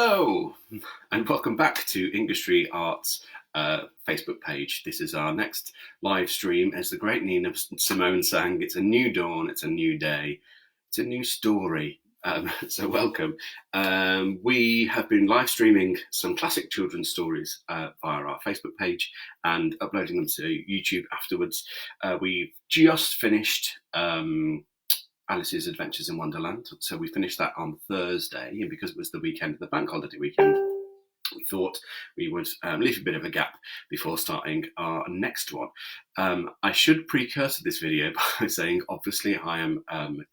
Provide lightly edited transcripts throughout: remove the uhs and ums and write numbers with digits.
Hello, and welcome back to Industry Arts Facebook page. This is our next live stream. As the great Nina Simone sang, it's a new dawn, it's a new day, it's a new story. So welcome. We have been live streaming some classic children's stories via our Facebook page and uploading them to YouTube afterwards. We've just finished Alice's Adventures in Wonderland. So we finished that on Thursday, and because it was the weekend, the bank holiday weekend, we thought we would leave a bit of a gap before starting our next one. I should precursor this video by saying, obviously, I am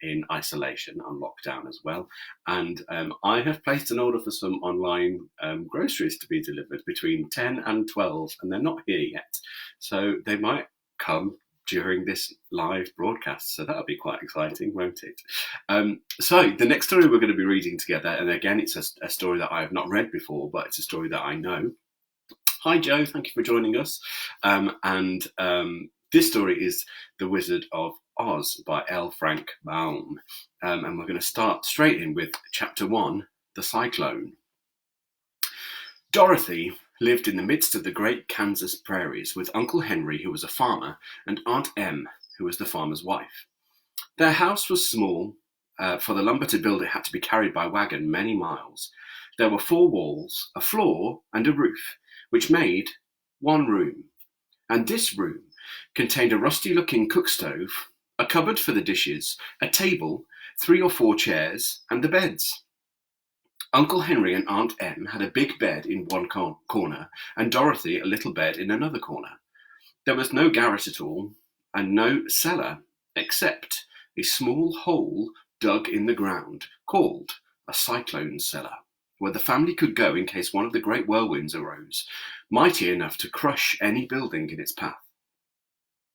in isolation, on lockdown as well, and I have placed an order for some online groceries to be delivered between 10 and 12, and they're not here yet, so they might come during this live broadcast, so that'll be quite exciting, won't it? So the next story we're going to be reading together, and again it's a story that I have not read before, but it's a story that I know. Hi Joe, thank you for joining us. This story is The Wizard of Oz by L. Frank Baum, and we're going to start straight in with chapter 1, The Cyclone. Dorothy lived in the midst of the great Kansas prairies with Uncle Henry, who was a farmer, and Aunt Em, who was the farmer's wife. Their house was small. For the lumber to build it had to be carried by wagon many miles. There were 4 walls, a floor, and a roof, which made one room. And this room contained a rusty-looking cook stove, a cupboard for the dishes, a table, 3 or 4 chairs, and the beds. Uncle Henry and Aunt Em had a big bed in one corner, and Dorothy a little bed in another corner. There was no garret at all, and no cellar, except a small hole dug in the ground, called a cyclone cellar, where the family could go in case one of the great whirlwinds arose, mighty enough to crush any building in its path.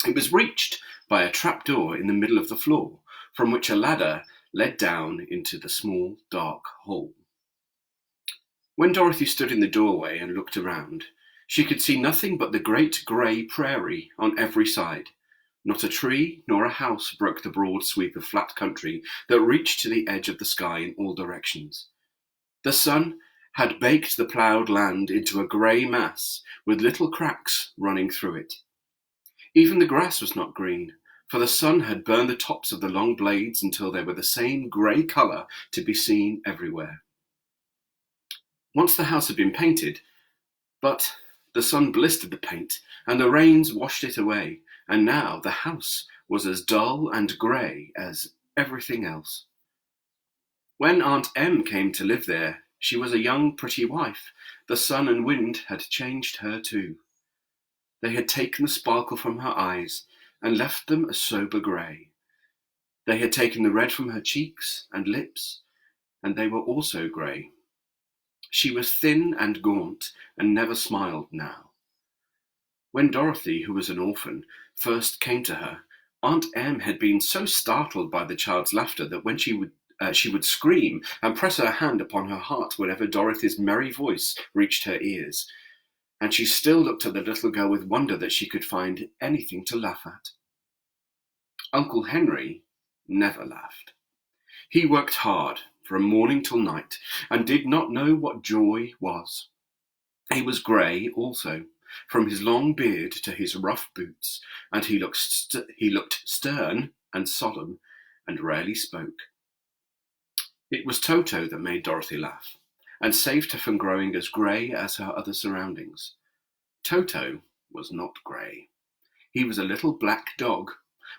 It was reached by a trapdoor in the middle of the floor, from which a ladder led down into the small, dark hole. When Dorothy stood in the doorway and looked around, she could see nothing but the great grey prairie on every side. Not a tree nor a house broke the broad sweep of flat country that reached to the edge of the sky in all directions. The sun had baked the ploughed land into a grey mass with little cracks running through it. Even the grass was not green, for the sun had burned the tops of the long blades until they were the same grey colour to be seen everywhere. Once the house had been painted, but the sun blistered the paint, and the rains washed it away, and now the house was as dull and grey as everything else. When Aunt Em came to live there, she was a young, pretty wife. The sun and wind had changed her too. They had taken the sparkle from her eyes and left them a sober grey. They had taken the red from her cheeks and lips, and they were also grey. She was thin and gaunt, and never smiled now. When Dorothy, who was an orphan, first came to her, Aunt Em had been so startled by the child's laughter that when she would scream and press her hand upon her heart whenever Dorothy's merry voice reached her ears, and she still looked at the little girl with wonder that she could find anything to laugh at. Uncle Henry never laughed. He worked hard from morning till night, and did not know what joy was. He was grey also, from his long beard to his rough boots, and he looked stern and solemn, and rarely spoke. It was Toto that made Dorothy laugh, and saved her from growing as grey as her other surroundings. Toto was not grey. He was a little black dog,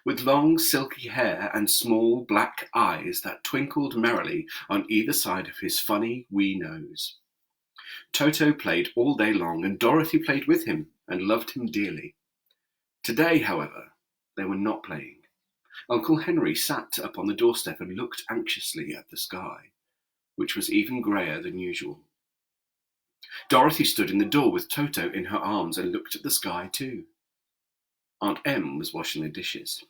with long silky hair and small black eyes that twinkled merrily on either side of his funny wee nose. Toto played all day long, and Dorothy played with him and loved him dearly. Today, however, they were not playing. Uncle Henry sat up on the doorstep and looked anxiously at the sky, which was even greyer than usual. Dorothy stood in the door with Toto in her arms and looked at the sky too. Aunt Em was washing the dishes.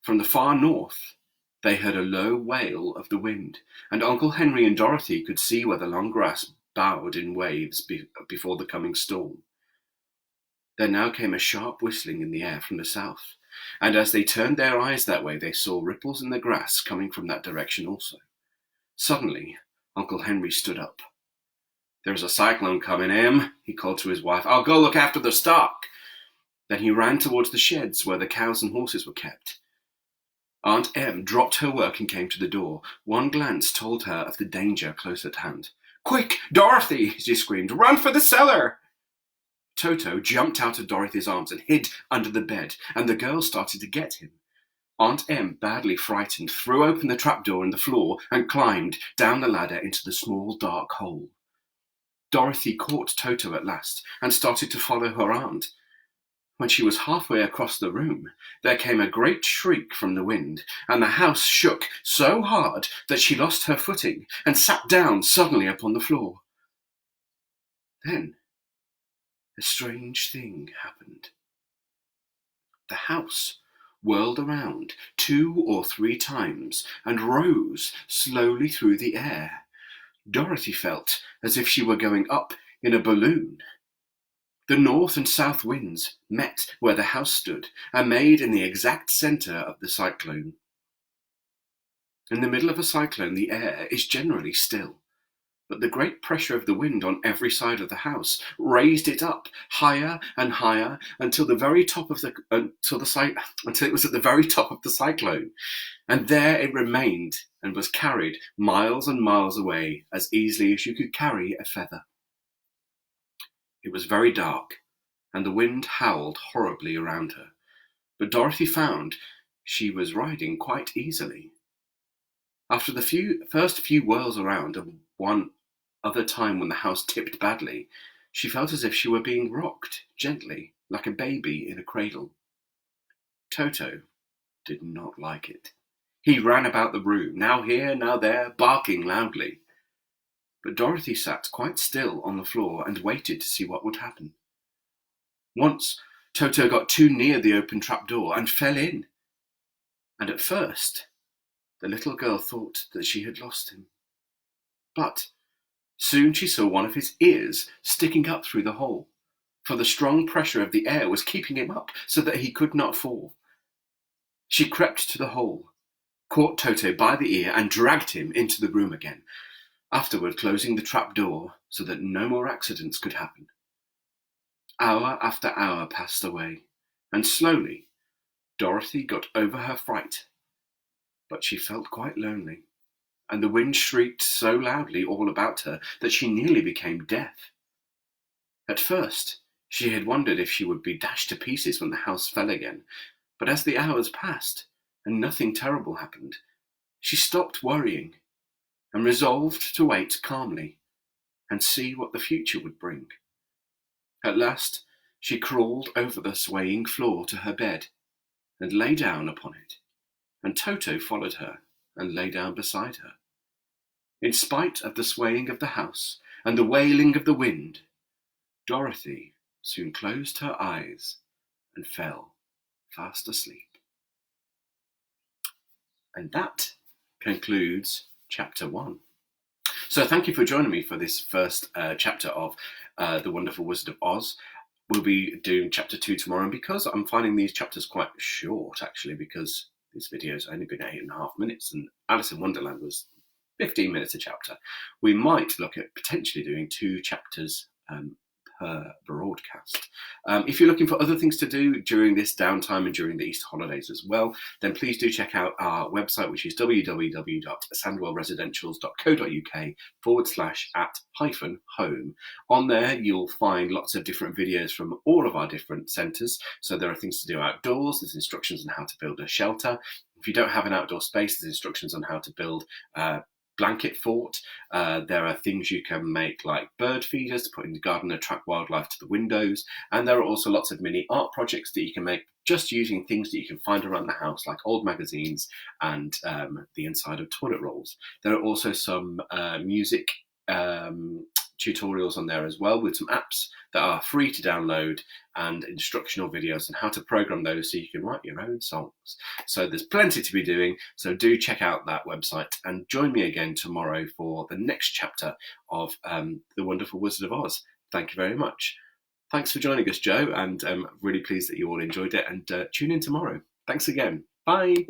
From the far north, they heard a low wail of the wind, and Uncle Henry and Dorothy could see where the long grass bowed in waves before the coming storm. There now came a sharp whistling in the air from the south, and as they turned their eyes that way, they saw ripples in the grass coming from that direction also. Suddenly, Uncle Henry stood up. "There's a cyclone coming, Em," he called to his wife. "I'll go look after the stock." Then he ran towards the sheds where the cows and horses were kept. Aunt Em dropped her work and came to the door. One glance told her of the danger close at hand. "Quick, Dorothy!" she screamed. "Run for the cellar!" Toto jumped out of Dorothy's arms and hid under the bed, and the girls started to get him. Aunt Em, badly frightened, threw open the trapdoor in the floor and climbed down the ladder into the small, dark hole. Dorothy caught Toto at last and started to follow her aunt. When she was halfway across the room, there came a great shriek from the wind, and the house shook so hard that she lost her footing and sat down suddenly upon the floor. Then a strange thing happened. The house whirled around 2 or 3 times and rose slowly through the air. Dorothy felt as if she were going up in a balloon. The north and south winds met where the house stood and made in the exact centre of the cyclone. In the middle of a cyclone, the air is generally still, but the great pressure of the wind on every side of the house raised it up higher and higher until it was at the very top of the cyclone, and there it remained and was carried miles and miles away as easily as you could carry a feather. It was very dark, and the wind howled horribly around her, but Dorothy found she was riding quite easily. After the first few whirls around, and one other time when the house tipped badly, she felt as if she were being rocked gently, like a baby in a cradle. Toto did not like it. He ran about the room, now here, now there, barking loudly. But Dorothy sat quite still on the floor and waited to see what would happen. Once, Toto got too near the open trapdoor and fell in. And at first, the little girl thought that she had lost him. But soon she saw one of his ears sticking up through the hole, for the strong pressure of the air was keeping him up so that he could not fall. She crept to the hole, caught Toto by the ear and dragged him into the room again, afterward closing the trapdoor so that no more accidents could happen. Hour after hour passed away, and slowly Dorothy got over her fright. But she felt quite lonely, and the wind shrieked so loudly all about her that she nearly became deaf. At first, she had wondered if she would be dashed to pieces when the house fell again, but as the hours passed and nothing terrible happened, she stopped worrying and resolved to wait calmly and see what the future would bring. At last, she crawled over the swaying floor to her bed and lay down upon it, and Toto followed her and lay down beside her. In spite of the swaying of the house and the wailing of the wind, Dorothy soon closed her eyes and fell fast asleep. And that concludes chapter 1. So thank you for joining me for this first chapter of The Wonderful Wizard of Oz. We'll be doing chapter 2 tomorrow, and because I'm finding these chapters quite short, actually, because this video's only been 8.5 minutes, and Alice in Wonderland was 15 minutes a chapter, we might look at potentially doing 2 chapters per broadcast. If you're looking for other things to do during this downtime and during the Easter holidays as well, then please do check out our website, which is www.sandwellresidentials.co.uk/at-home. On there, you'll find lots of different videos from all of our different centres. So there are things to do outdoors, there's instructions on how to build a shelter. If you don't have an outdoor space, there's instructions on how to build blanket fort. There are things you can make like bird feeders to put in the garden and attract wildlife to the windows, and there are also lots of mini art projects that you can make just using things that you can find around the house, like old magazines and the inside of toilet rolls. There are also some music tutorials on there as well, with some apps that are free to download and instructional videos on how to program those so you can write your own songs. So there's plenty to be doing, so do check out that website and join me again tomorrow for the next chapter of The Wonderful Wizard of Oz. Thank you very much. Thanks for joining us, Joe, and I'm really pleased that you all enjoyed it, and tune in tomorrow. Thanks again. Bye.